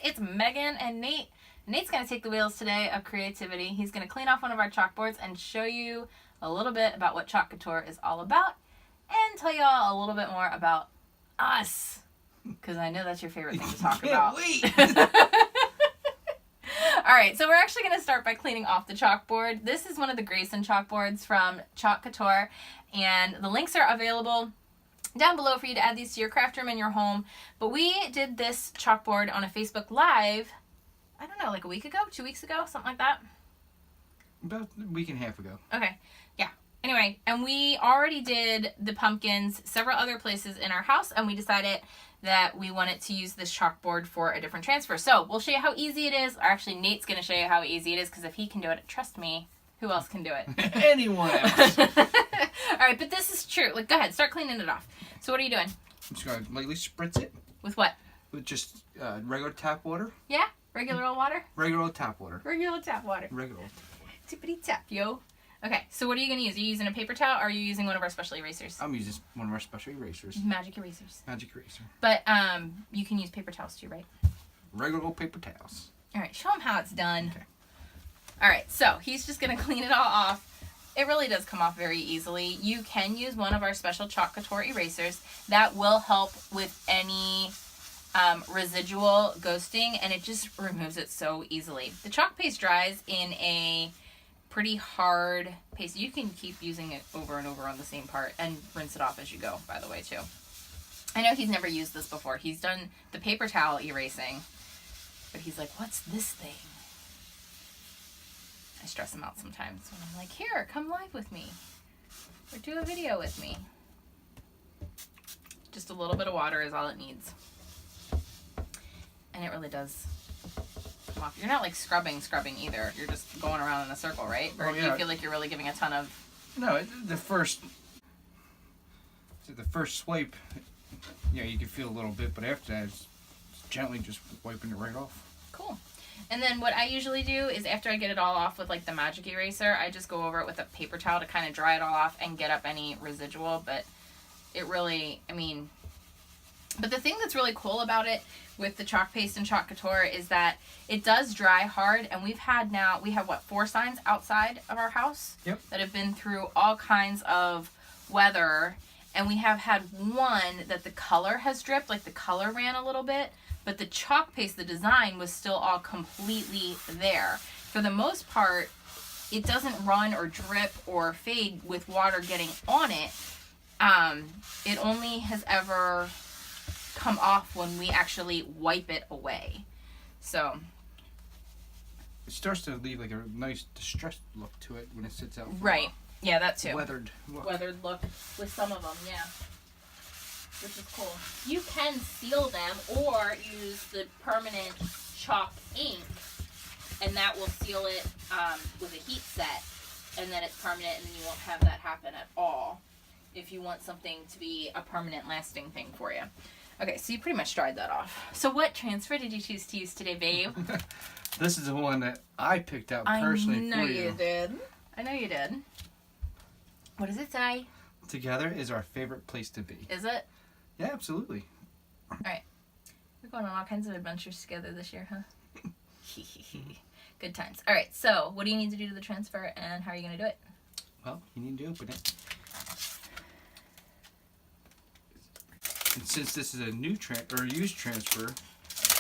It's Megan and Nate. Nate's going to take the wheels today of creativity. He's going to clean off one of our chalkboards and show you a little bit about what Chalk Couture is all about and tell y'all a little bit more about us, because I know that's your favorite thing to talk about. Wait. All right, so we're actually going to start by cleaning off the chalkboard. This is one of the Grayson chalkboards from Chalk Couture, and the links are available down below for you to add these to your craft room in your home. But we did this chalkboard on a Facebook Live, I don't know, like a week ago, 2 weeks ago, something like that. About a week and a half ago. Okay, yeah. Anyway, and we already did the pumpkins several other places in our house, and we decided that we wanted to use this chalkboard for a different transfer. So we'll show you how easy it is. Or actually, Nate's going to show you how easy it is, because if he can do it, trust me, who else can do it? Anyone else. All right, but this is true. Like, go ahead, start cleaning it off. So what are you doing? I'm just going to lightly spritz it. With what? With just regular tap water. Yeah? Regular old water? Regular old tap water. Regular tap water. Regular. Tippity tap, yo. Okay, so what are you going to use? Are you using a paper towel, or are you using one of our special erasers? I'm using one of our special erasers. Magic erasers. Magic eraser. But you can use paper towels too, right? Regular old paper towels. All right, show him how it's done. Okay. All right, so he's just going to clean it all off. It really does come off very easily. You can use one of our special Chalk Couture erasers. That will help with any residual ghosting, and it just removes it so easily. The chalk paste dries in a pretty hard paste. You can keep using it over and over on the same part and rinse it off as you go, by the way, too. I know he's never used this before. He's done the paper towel erasing, but he's like, what's this thing? I stress him out sometimes when I'm like, here, come live with me, or do a video with me. Just a little bit of water is all it needs. And it really does come off. You're not like scrubbing either. You're just going around in a circle, right? Or do you feel like you're really giving a ton of... No, the first swipe, you know, you can feel a little bit, but after that, it's gently just wiping it right off. Cool. And then what I usually do is after I get it all off with like the magic eraser, I just go over it with a paper towel to kind of dry it all off and get up any residual. But it really, I mean... But the thing that's really cool about it with the chalk paste and Chalk Couture is that it does dry hard, and we have what, 4 signs outside of our house? Yep. That have been through all kinds of weather, and we have had one that the color has dripped, like the color ran a little bit, but the chalk paste, the design, was still all completely there. For the most part, it doesn't run or drip or fade with water getting on it. It only has ever come off when we actually wipe it away. So it starts to leave like a nice distressed look to it when it sits out. Right. Yeah, that too. Weathered look. Weathered look with some of them, yeah. Which is cool. You can seal them or use the permanent chalk ink, and that will seal it with a heat set, and then it's permanent, and then you won't have that happen at all if you want something to be a permanent lasting thing for you. Okay, so you pretty much dried that off. So what transfer did you choose to use today, babe? This is the one that I picked out personally for you. I know you did. I know you did. What does it say? Together is our favorite place to be. Is it? Yeah, absolutely. All right. We're going on all kinds of adventures together this year, huh? Good times. All right, so what do you need to do to the transfer, and how are you going to do it? Well, you need to open it. And since this is a new used transfer,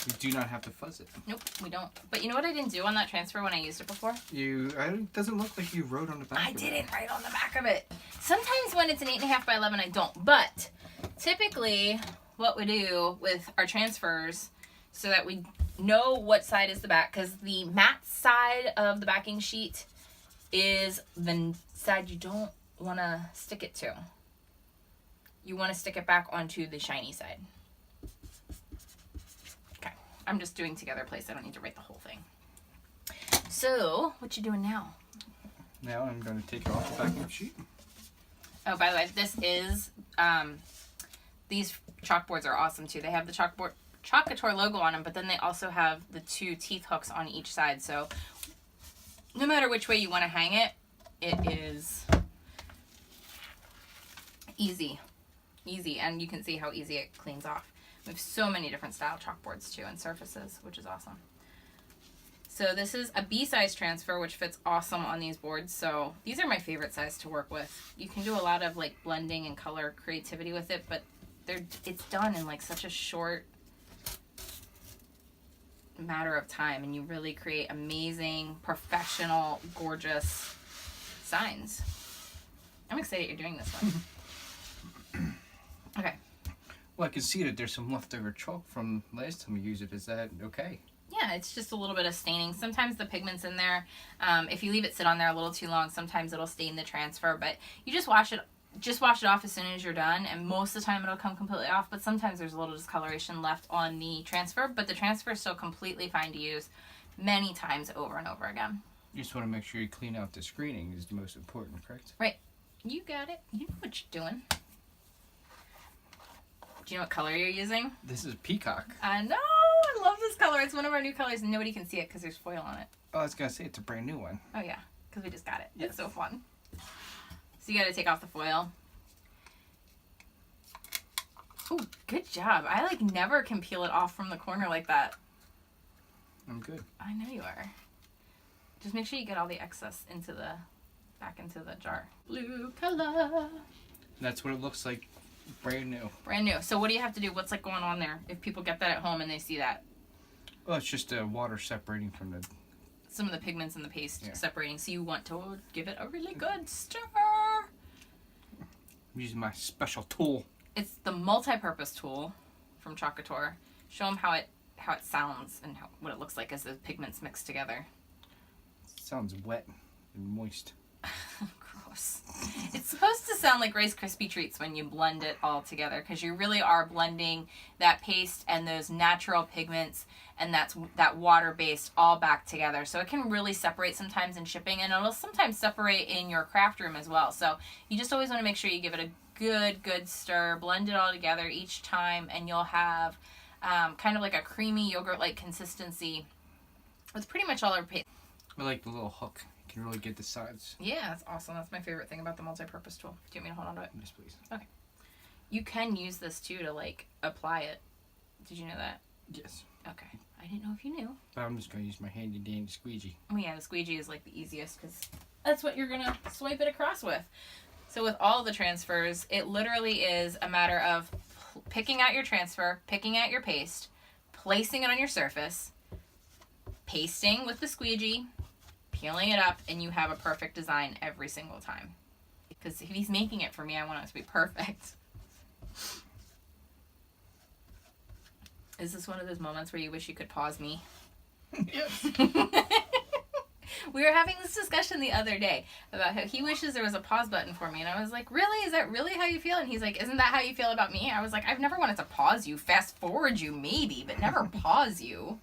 we do not have to fuzz it. Nope, we don't. But you know what I didn't do on that transfer when I used it before? It doesn't look like you wrote on the back I of it. didn't write on the back of it. Sometimes when it's an 8.5 by 11, I don't. But typically, what we do with our transfers, so that we know what side is the back, because the matte side of the backing sheet is the side you don't want to stick it to. You want to stick it back onto the shiny side. Okay, I'm just doing together place. I don't need to write the whole thing. So, what you doing now? Now I'm going to take it off the backing sheet. Oh, by the way, this is, these chalkboards are awesome too. They have the Chalk Couture logo on them, but then they also have the 2 teeth hooks on each side. So, no matter which way you want to hang it, it is easy, and you can see how easy it cleans off. We have so many different style chalkboards too and surfaces, which is awesome. So this is a B-size transfer, which fits awesome on these boards. So these are my favorite size to work with. You can do a lot of like blending and color creativity with it, but it's done in like such a short matter of time, and you really create amazing, professional, gorgeous signs. I'm excited you're doing this one. Okay. Well, I can see that there's some leftover chalk from last time we used it. Is that okay? Yeah, it's just a little bit of staining. Sometimes the pigment's in there. If you leave it sit on there a little too long, sometimes it'll stain the transfer, but you just wash it off as soon as you're done, and most of the time it'll come completely off, but sometimes there's a little discoloration left on the transfer, but the transfer is still completely fine to use many times over and over again. You just want to make sure you clean out the screening is the most important, correct? Right. You got it. You know what you're doing. Do you know what color you're using? This is peacock. I know. I love this color. It's one of our new colors, and nobody can see it because there's foil on it. Oh, I was going to say it's a brand new one. Oh, yeah, because we just got it. Yes. It's so fun. So you got to take off the foil. Oh, good job. I like never can peel it off from the corner like that. I'm good. I know you are. Just make sure you get all the excess back into the jar. Blue color. That's what it looks like. Brand new. Brand new. So what do you have to do? What's like going on there if people get that at home and they see that? Well, it's just water separating from the... Some of the pigments in the paste separating. So you want to give it a really good stir. I'm using my special tool. It's the multi-purpose tool from Chalk Couture. Show them how it sounds and what it looks like as the pigments mix together. It sounds wet and moist. Gross. It's supposed to sound like Rice Krispie treats when you blend it all together, because you really are blending that paste and those natural pigments and that water-based all back together. So it can really separate sometimes in shipping, and it'll sometimes separate in your craft room as well. So you just always want to make sure you give it a good stir, blend it all together each time, and you'll have kind of like a creamy yogurt-like consistency with pretty much all our paste. I like the little hook. You can really get the sides. Yeah, that's awesome. That's my favorite thing about the multi-purpose tool. Do you want me to hold on to it? Yes, please. Okay. You can use this too to like apply it. Did you know that? Yes. Okay. I didn't know if you knew. But I'm just going to use my handy dandy squeegee. Oh yeah, the squeegee is like the easiest because that's what you're going to swipe it across with. So with all the transfers, it literally is a matter of picking out your transfer, picking out your paste, placing it on your surface, pasting with the squeegee, peeling it up, and you have a perfect design every single time. Because if he's making it for me, I want it to be perfect. Is this one of those moments where you wish you could pause me? Yes. We were having this discussion the other day about how he wishes there was a pause button for me. And I was like, really? Is that really how you feel? And he's like, isn't that how you feel about me? I was like, I've never wanted to pause you. Fast forward you, maybe, but never pause you.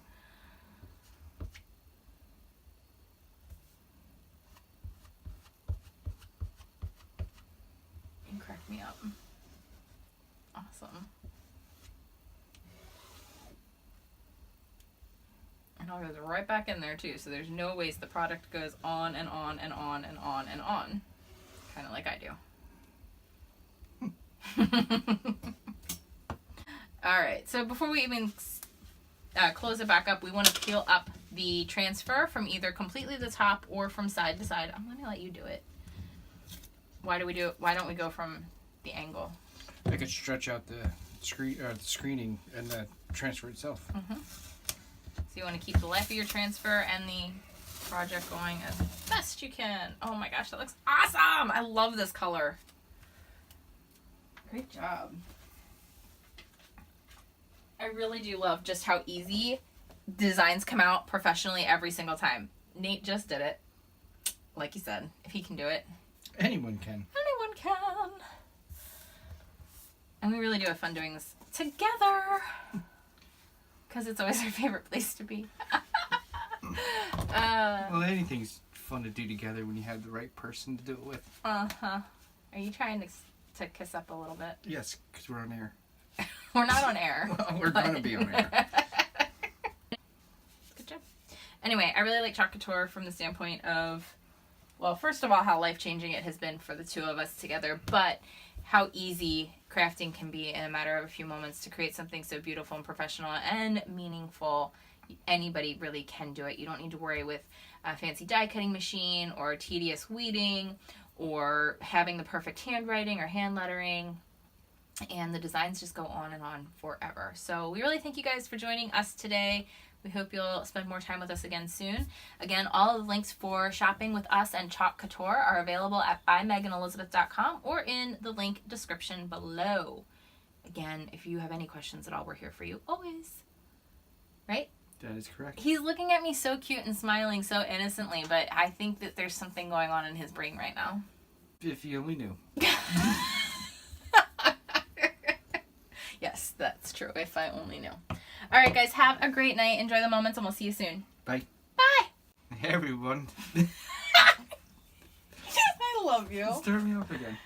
You crack me up. Awesome. And I'll go right back in there too, so there's no waste. The product goes on and on and on and on and on. Kind of like I do. Alright, so before we even close it back up, we want to peel up the transfer from either completely the top or from side to side. I'm going to let you do it. Why don't we go from the angle? I could stretch out the screening and the transfer itself. Mm-hmm. So you want to keep the life of your transfer and the project going as best you can. Oh my gosh, that looks awesome! I love this color. Great job. I really do love just how easy designs come out professionally every single time. Nate just did it. Like you said, if he can do it, anyone can. Anyone can. And we really do have fun doing this together. Because it's always our favorite place to be. Well, anything's fun to do together when you have the right person to do it with. Uh-huh. Are you trying to kiss up a little bit? Yes, because we're on air. We're not on air. Well, we're going to be on air. Good job. Anyway, I really like Chalk Couture from the standpoint of, well, first of all, how life-changing it has been for the two of us together, but how easy crafting can be in a matter of a few moments to create something so beautiful and professional and meaningful. Anybody really can do it. You don't need to worry with a fancy die cutting machine or tedious weeding or having the perfect handwriting or hand lettering. And the designs just go on and on forever. So we really thank you guys for joining us today. We hope you'll spend more time with us again soon. Again, all of the links for shopping with us and Chalk Couture are available at bymeganelizabeth.com or in the link description below. Again, if you have any questions at all, we're here for you always. Right? That is correct. He's looking at me so cute and smiling so innocently, but I think that there's something going on in his brain right now. If you only knew. Yes, that's true. If I only knew. All right, guys, have a great night. Enjoy the moments, and we'll see you soon. Bye. Bye. Hey, everyone. I love you. Stir me up again.